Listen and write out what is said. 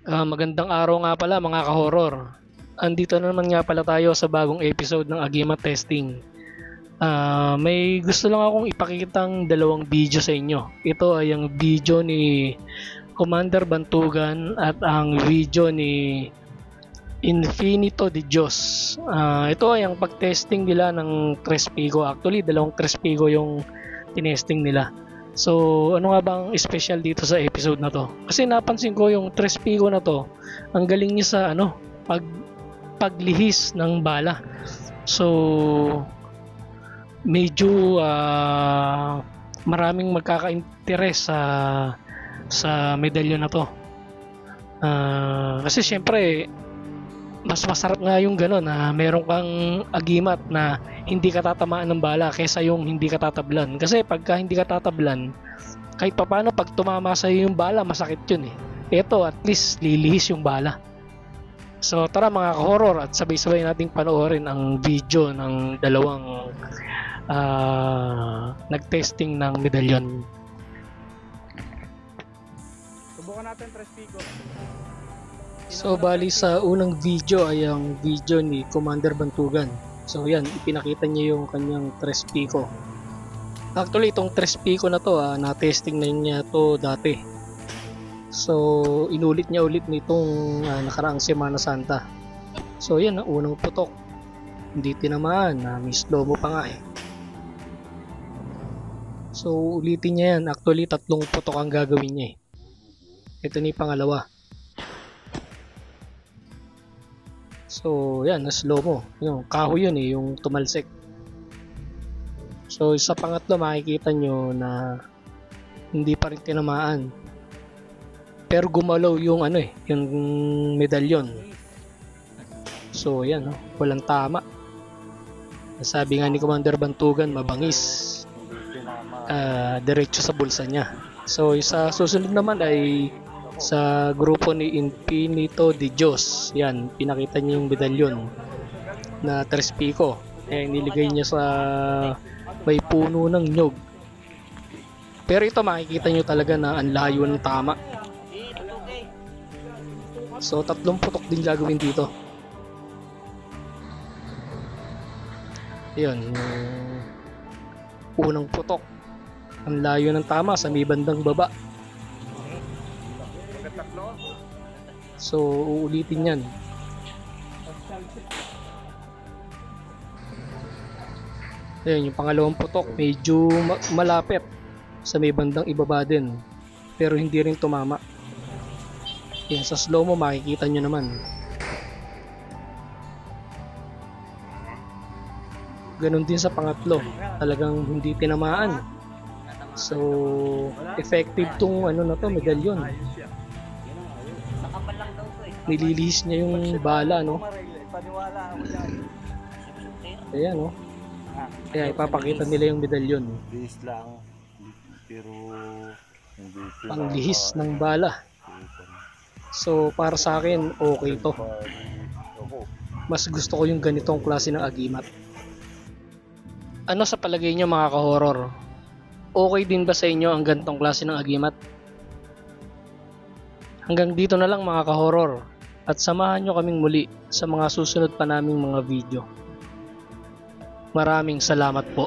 Magandang araw nga pala mga ka-horror. Andito na naman nga pala tayo sa bagong episode ng Agimat Testing. May gusto lang akong ipakitang dalawang video sa inyo. Ito ay ang video ni Commander Bantugan at ang video ni Infinito de Dios. Ito ay ang pag-testing nila ng Trespigo. Actually, dalawang Trespigo yung tinesting nila. So, ano nga bang special dito sa episode na to? Kasi napansin ko yung Trespigo na to, ang galing niya sa paglihis ng bala. So, medyo maraming magkaka-interes sa medalyon na to. Kasi syempre mas masarap nga yung gano'n na meron kang agimat na hindi ka tatamaan ng bala kaysa yung hindi ka tatablan. Kasi pagka hindi ka tatablan, kahit papano pag tumama sa yung bala, masakit yun eh. Ito at least lilihis yung bala. So tara mga ka-horror at sabay-sabay nating panoorin ang video ng dalawang nag-testing ng medalyon. Subukan natin Trespigo. So bali sa unang video ay ang video ni Commander Bantugan. So yan, ipinakita niya yung kanyang Trespico. Actually itong Trespico na to na-testing na niya to dati. So inulit niya ulit nitong nakaraang Semana Santa. So yan, unang putok. Hindi tinamaan, may slow mo pa nga eh. So ulitin niya yan, actually tatlong putok ang gagawin niya eh. Ito ni pangalawa. So yan, na-slow mo. Yung kahoy yun eh, yung tumalsik. So sa pangatlo makikita nyo na hindi pa rin tinamaan. Pero gumalaw yung yung medalyon. So yan, walang tama. Sabi nga ni Commander Bantugan, mabangis. Diretso sa bulsa niya. So sa susunod naman ay sa grupo ni Infinito de Dios. Yan, pinakita niya yung medalyon na Trespico. Niligay niya sa may puno ng nyog. Pero ito makikita nyo talaga na ang layo ng tama. So tatlong putok din gagawin dito. Yun, yung unang putok, ang layo ng tama sa may bandang baba. So uulitin yan. Ayun, yung pangalawang putok medyo malapit sa may bandang ibaba din, pero hindi rin tumama. Yan, sa slow mo makikita nyo naman. Ganon din sa pangatlo, talagang hindi tinamaan. So effective tong na to, medalyon. Nililihis niya yung bala, no? Ayan, no? Kaya ipapakita nila yung medalyon. Panglihis ng bala. So para sa akin, okay to. Mas gusto ko yung ganitong klase ng agimat. Ano sa palagay nyo mga ka-horror? Okay din ba sa inyo ang ganitong klase ng agimat? Hanggang dito na lang mga ka-horror. At samahan nyo kaming muli sa mga susunod pa naming mga video. Maraming salamat po.